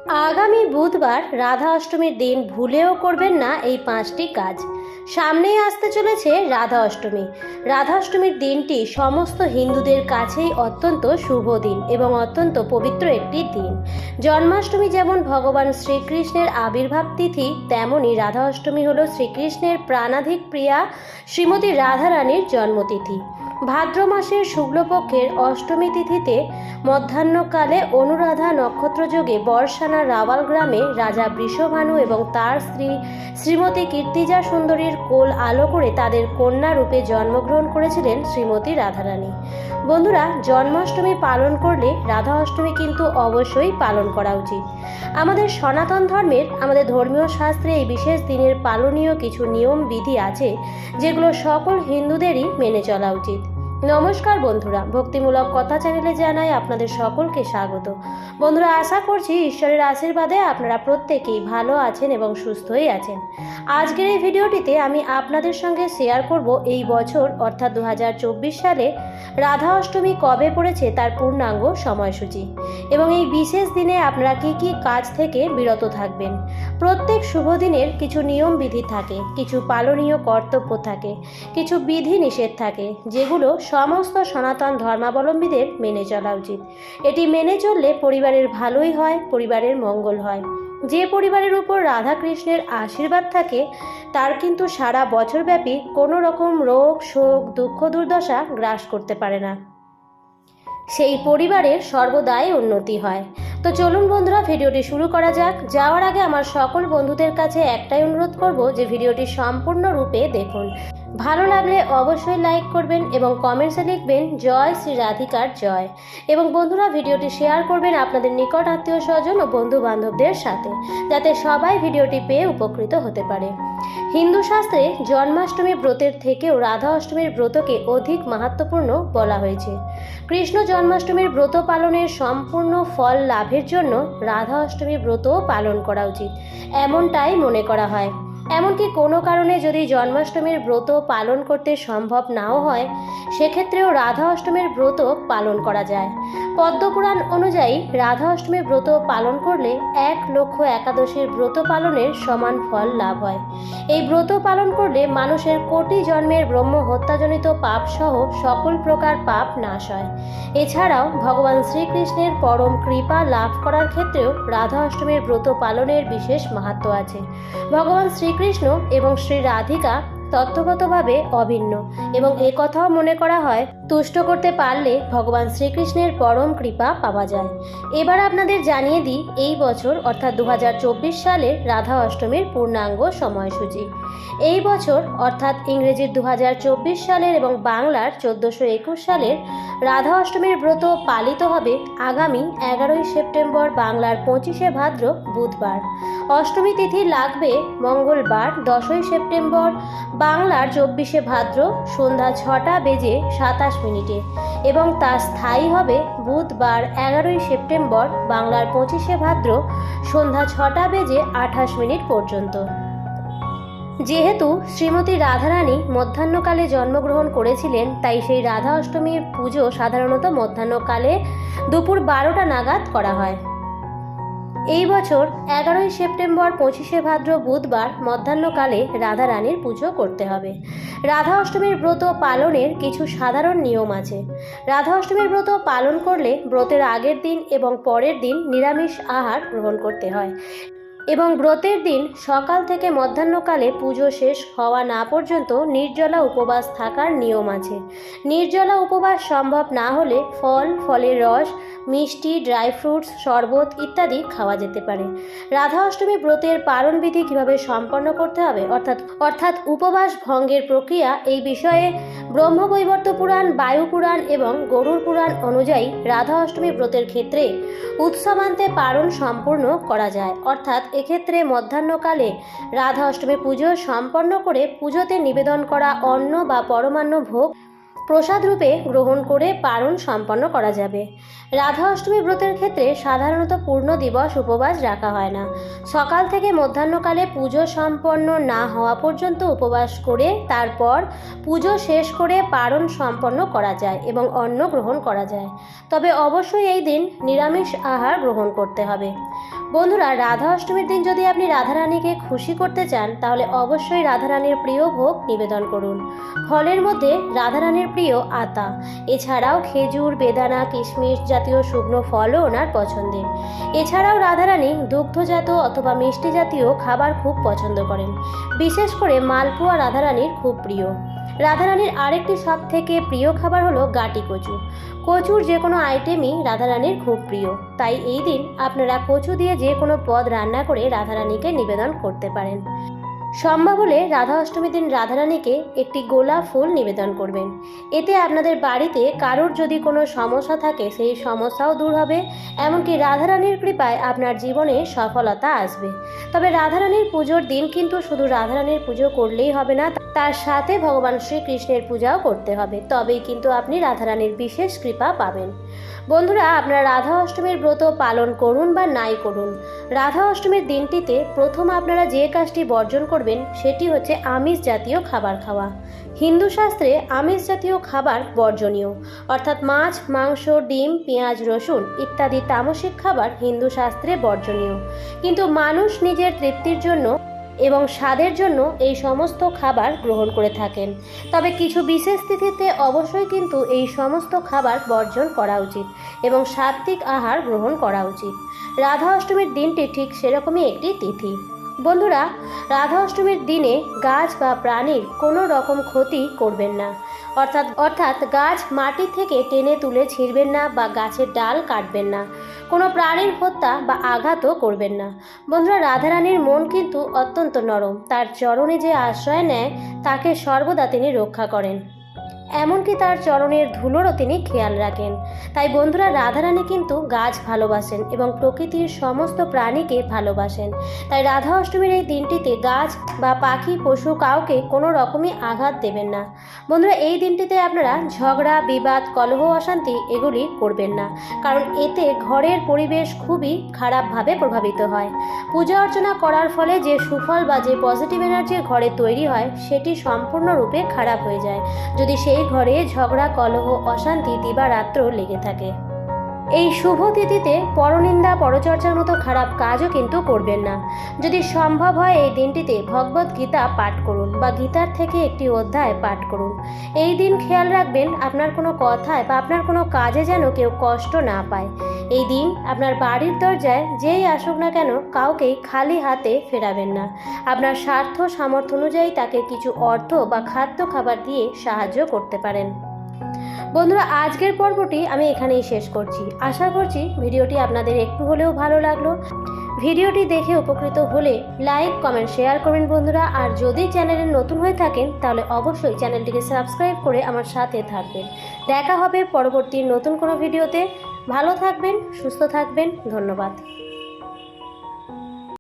আগামী বুধবার রাধা অষ্টমীর দিন ভুলেও করবেন না এই 5টি কাজ। সামনেই আসতে চলেছে রাধা অষ্টমী। রাধা অষ্টমীর দিনটি সমস্ত হিন্দুদের কাছেই অত্যন্ত শুভ দিন এবং অত্যন্ত পবিত্র একটি দিন। জন্মাষ্টমী যেমন ভগবান শ্রীকৃষ্ণের আবির্ভাব তিথি, তেমনই রাধা অষ্টমী হল শ্রীকৃষ্ণের প্রাণাধিক প্রিয়া শ্রীমতী রাধারানীর জন্মতিথি। ভাদ্র মাসের শুক্লপক্ষের অষ্টমী তিথিতে মধ্যাহ্নকালে অনুরাধা নক্ষত্রযোগে বর্ষানা রাওয়াল গ্রামে রাজা বৃষভানু এবং তার স্ত্রী শ্রীমতী কীর্তিজা সুন্দরীর কোল আলো করে তাদের কন্যা রূপে জন্মগ্রহণ করেছিলেন শ্রীমতী রাধারানী। বন্ধুরা, জন্মাষ্টমী পালন করলে রাধা অষ্টমী কিন্তু অবশ্যই পালন করা উচিত। আমাদের সনাতন ধর্মের আমাদের ধর্মীয় শাস্ত্রে এই বিশেষ দিনের পালনীয় কিছু নিয়ম বিধি আছে, যেগুলো সকল হিন্দুদেরই মেনে চলা উচিত। নমস্কার বন্ধুরা, ভক্তিমূলক কথা চ্যানেলে জানাই আপনাদের সকলকে স্বাগত। বন্ধুরা, আশা করছি ঈশ্বরের আশীর্বাদে আপনারা প্রত্যেকেই ভালো আছেন এবং সুস্থই আছেন। আজকের এই ভিডিওটিতে আমি আপনাদের সঙ্গে শেয়ার করব এই বছর অর্থাৎ 2024 সালে রাধা অষ্টমী কবে পড়েছে তার পূর্ণাঙ্গ সময়সূচি এবং এই বিশেষ দিনে আপনারা কি কি কাজ থেকে বিরত থাকবেন। প্রত্যেক শুভ দিনের কিছু নিয়ম বিধি থাকে, কিছু পালনীয় কর্তব্য থাকে, কিছু বিধি নিষেধ থাকে, যেগুলো সমস্ত সনাতন ধর্মাবলম্বীদের মেনে চলা উচিত। এটি মেনে চললে পরিবারের ভালোই হয়, পরিবারের মঙ্গল হয়। যে পরিবারের উপর রাধা কৃষ্ণের আশীর্বাদ থাকে তার কিন্তু সারা বছরব্যাপী কোনো রকম রোগ, শোক, দুঃখ, দুর্দশা গ্রাস করতে পারে না। সেই পরিবারের সর্বদাই উন্নতি হয়। তো চলুন বন্ধুরা, ভিডিওটি শুরু করা যাক। যাওয়ার আগে আমার সকল বন্ধুদের কাছে একটাই অনুরোধ করব যে ভিডিওটি সম্পূর্ণরূপে দেখুন। ভালো লাগলে অবশ্যই লাইক করবেন এবং কমেন্টসে লিখবেন জয় শ্রী রাধিকার জয়। এবং বন্ধুরা, ভিডিওটি শেয়ার করবেন আপনাদের নিকট আত্মীয় স্বজন ও বন্ধু বান্ধবদের সাথে, যাতে সবাই ভিডিওটি পেয়ে উপকৃত হতে পারে। হিন্দু শাস্ত্রে জন্মাষ্টমী ব্রতের থেকেও রাধা অষ্টমীর ব্রতকে অধিক মাহাত্ম্যপূর্ণ বলা হয়েছে। কৃষ্ণ জন্মাষ্টমীর ব্রত পালনের সম্পূর্ণ ফল লাভের জন্য রাধা অষ্টমী ব্রতও পালন করা উচিত, এমনটাই মনে করা হয়। এমনকি কোনো কারণে যদি জন্মাষ্টমীর ব্রত পালন করতে সম্ভব নাও হয়, সেক্ষেত্রেও রাধা অষ্টমীর ব্রত পালন করা যায়। পদ্মপুরাণ অনুযায়ী রাধা অষ্টমীর ব্রত পালন করলে 1,00,000 একাদশীর ব্রত পালনের সমান ফল লাভ হয়। এই ব্রত পালন করলে মানুষের কোটি জন্মের ব্রহ্ম হত্যাজনিত পাপ সহ সকল প্রকার পাপ নাশ হয়। এছাড়াও ভগবান শ্রীকৃষ্ণের পরম কৃপা লাভ করার ক্ষেত্রেও রাধা অষ্টমীর ব্রত পালনের বিশেষ মাহাত্ম্য আছে। ভগবান শ্রীকৃষ্ণ এবং শ্রী রাধিকা তত্ত্বগতভাবে অভিন্ন এবং একথাও মনে করা হয় তুষ্ট করতে পারলে ভগবান শ্রীকৃষ্ণের পরম কৃপা পাওয়া যায়। এবার আপনাদের জানিয়ে দিই এই বছর অর্থাৎ 2024 সালের রাধা অষ্টমীর পূর্ণাঙ্গ সময়সূচি। এই বছর অর্থাৎ ইংরেজির 2024 সালের এবং বাংলার 1421 সালের রাধা অষ্টমীর ব্রত পালিত হবে আগামী 11ই সেপ্টেম্বর বাংলার 25শে ভাদ্র বুধবার। অষ্টমী তিথি লাগবে মঙ্গলবার 10ই সেপ্টেম্বর বাংলার 24শে ভাদ্র সন্ধ্যা 6:27 এবং তা স্থায়ী হবে বুধবার 11ই সেপ্টেম্বর বাংলার 25শে ভাদ্র সন্ধ্যা 6:28 পর্যন্ত। যেহেতু শ্রীমতী রাধারানী মধ্যাহ্নকালে জন্মগ্রহণ করেছিলেন, তাই সেই রাধা অষ্টমীর পুজো সাধারণত মধ্যাহ্নকালে দুপুর 12টা নাগাদ করা হয়। এই বছর 11ই সেপ্টেম্বর 25শে ভাদ্র বুধবার মধ্যাহ্নকালে রাধা রানীর পুজো করতে হবে। রাধা অষ্টমীর ব্রত পালনের কিছু সাধারণ নিয়ম আছে। রাধা অষ্টমীর ব্রত পালন করলে ব্রতের আগের দিন এবং পরের দিন নিরামিষ আহার গ্রহণ করতে হয় এবং ব্রতের দিন সকাল থেকে মধ্যাহ্নকালে পুজো শেষ হওয়া না পর্যন্ত নির্জলা উপবাস থাকার নিয়ম আছে। নির্জলা উপবাস সম্ভব না হলে ফল, ফলের রস, মিষ্টি, ড্রাই ফ্রুটস, শরবত ইত্যাদি খাওয়া যেতে পারে। রাধা অষ্টমী ব্রতের পালন বিধি কীভাবে সম্পন্ন করতে হবে অর্থাৎ উপবাস ভঙ্গের প্রক্রিয়া, এই বিষয়ে ব্রহ্মবৈবর্ত পুরাণ, বায়ু পুরাণ এবং গরুড় পুরাণ অনুযায়ী রাধা অষ্টমী ব্রতের ক্ষেত্রে উৎসবান্তে পালন সম্পূর্ণ করা যায়। অর্থাৎ এক্ষেত্রে মধ্যাহ্নকালে রাধা অষ্টমী পুজো সম্পন্ন করে পুজোতে নিবেদন করা অন্ন বা পরমান্ন ভোগ প্রসাদ রূপে গ্রহণ করে পালন সম্পন্ন করা যাবে। রাধা অষ্টমী ব্রতের ক্ষেত্রে সাধারণত পূর্ণ দিবস উপবাস রাখা হয় না। সকাল থেকে মধ্যাহ্নকালে পুজো সম্পন্ন না হওয়া পর্যন্ত উপবাস করে তারপর পুজো শেষ করে পালন সম্পন্ন করা যায় এবং অন্ন গ্রহণ করা যায়। তবে অবশ্যই এই দিন নিরামিষ আহার গ্রহণ করতে হবে। বন্ধুরা, রাধা অষ্টমীর দিন যদি আপনি রাধারানীকে খুশি করতে চান তাহলে অবশ্যই রাধারানীর প্রিয় ভোগ নিবেদন করুন। ফলের মধ্যে রাধারানীর প্রিয় আতা, এছাড়াও খেজুর, বেদানা, কিশমিশ জাতীয় শুকনো ফলও ওনার পছন্দের। এছাড়াও রাধারানী দুগ্ধজাত অথবা মিষ্টি জাতীয় খাবার খুব পছন্দ করেন। বিশেষ করে মালপোয়া রাধারানীর খুব প্রিয়। রাধারানীর আরেকটি সব থেকে প্রিয় খাবার হলো গাটি কচু। কচুর যে কোনো আইটেমই রাধারানীর খুব প্রিয়, তাই এই দিন আপনারা কচু দিয়ে যে কোনো পদ রান্না করে রাধারানীকে নিবেদন করতে পারেন। সম্ভব হলে রাধা অষ্টমীর দিন রাধারানীকে একটি গোলাপ ফুল নিবেদন করবেন। এতে আপনাদের বাড়িতে কারোর যদি কোনো সমস্যা থাকে সেই সমস্যাও দূর হবে, এমনকি রাধারানীর কৃপায় আপনার জীবনে সফলতা আসবে। তবে রাধারানীর পুজোর দিন কিন্তু শুধু রাধারানীর পুজো করলেই হবে না, তার সাথে ভগবান শ্রীকৃষ্ণের পূজাও করতে হবে, তবেই কিন্তু আপনি রাধারানীর বিশেষ কৃপা পাবেন। বন্ধুরা, আপনারা রাধা অষ্টমীর ব্রত পালন করুন বা নাই করুন, রাধা অষ্টমীর দিনটিতে প্রথম আপনারা যে কাজটি বর্জন করবেন সেটি হচ্ছে আমিষ জাতীয় খাবার খাওয়া। হিন্দু শাস্ত্রে আমিষ জাতীয় খাবার বর্জনীয়, অর্থাৎ মাছ, মাংস, ডিম, পেঁয়াজ, রসুন ইত্যাদি তামসিক খাবার হিন্দু শাস্ত্রে বর্জনীয়। কিন্তু মানুষ নিজের তৃপ্তির জন্য এবং স্বাদের জন্য এই সমস্ত খাবার গ্রহণ করে থাকেন। তবে কিছু বিশেষ তিথিতে অবশ্যই কিন্তু এই সমস্ত খাবার বর্জন করা উচিত এবং সাত্ত্বিক আহার গ্রহণ করা উচিত। রাধা অষ্টমীর দিনটি ঠিক সেরকমই একটি তিথি। বন্ধুরা, রাধা অষ্টমীর দিনে গাছ বা প্রাণীর কোনো রকম ক্ষতি করবেন না, অর্থাৎ গাছ মাটি থেকে টেনে তুলে ছিঁড়বেন না বা গাছের ডাল কাটবেন না, কোনো প্রাণীর হত্যা বা আঘাতও করবেন না। বন্ধুরা, রাধারানীর মন কিন্তু অত্যন্ত নরম, তার চরণে যে আশ্রয় নেয় তাকে সর্বদা তিনি রক্ষা করেন, এমনকি তার চরণের ধুলোরও তিনি খেয়াল রাখেন। তাই বন্ধুরা, রাধারানী কিন্তু গাছ ভালোবাসেন এবং প্রকৃতির সমস্ত প্রাণীকে ভালোবাসেন। তাই রাধা অষ্টমীর এই দিনটিতে গাছ বা পাখি, পশু কাউকে কোনো রকমই আঘাত দেবেন না। বন্ধুরা, এই দিনটিতে আপনারা ঝগড়া, বিবাদ, কলহ, অশান্তি এগুলি করবেন না, কারণ এতে ঘরের পরিবেশ খুবই খারাপভাবে প্রভাবিত হয়। পূজা অর্চনা করার ফলে যে সুফল বা যে পজিটিভ এনার্জি ঘরে তৈরি হয় সেটি সম্পূর্ণরূপে খারাপ হয়ে যায় যদি সেই ঘরে ঝগড়া, কলহ, অশান্তি দিবারাত্র লেগে থাকে। এই শুভ তিথিতে পরনিন্দা, পরচর্চার মতো খারাপ কাজও কিন্তু করবেন না। যদি সম্ভব হয় এই দিনটিতে ভগবত গীতা পাঠ করুন বা গীতার থেকে একটি অধ্যায় পাঠ করুন। এই দিন খেয়াল রাখবেন আপনার কোনো কথায় বা আপনার কোনো কাজে যেন কেউ কষ্ট না পায়। এই দিন আপনার বাড়ির দরজায় যেই আসুক না কেন কাউকেই খালি হাতে ফেরাবেন না। আপনার স্বার্থ সামর্থ্য অনুযায়ী তাকে কিছু অর্থ বা খাদ্য খাবার দিয়ে সাহায্য করতে পারেন। বন্ধুরা, আজকের পর্বটি আমি এখানেই শেষ করছি। আশা করছি ভিডিওটি আপনাদের একটু হলেও ভালো লাগলো। ভিডিওটি দেখে উপকৃত হলে লাইক, কমেন্ট, শেয়ার করবেন বন্ধুরা। আর যদি চ্যানেলে নতুন হয়ে থাকেন তাহলে অবশ্যই চ্যানেলটিকে সাবস্ক্রাইব করে আমার সাথে থাকবেন। দেখা হবে পরবর্তী নতুন কোনো ভিডিওতে। ভালো থাকবেন, সুস্থ থাকবেন। ধন্যবাদ।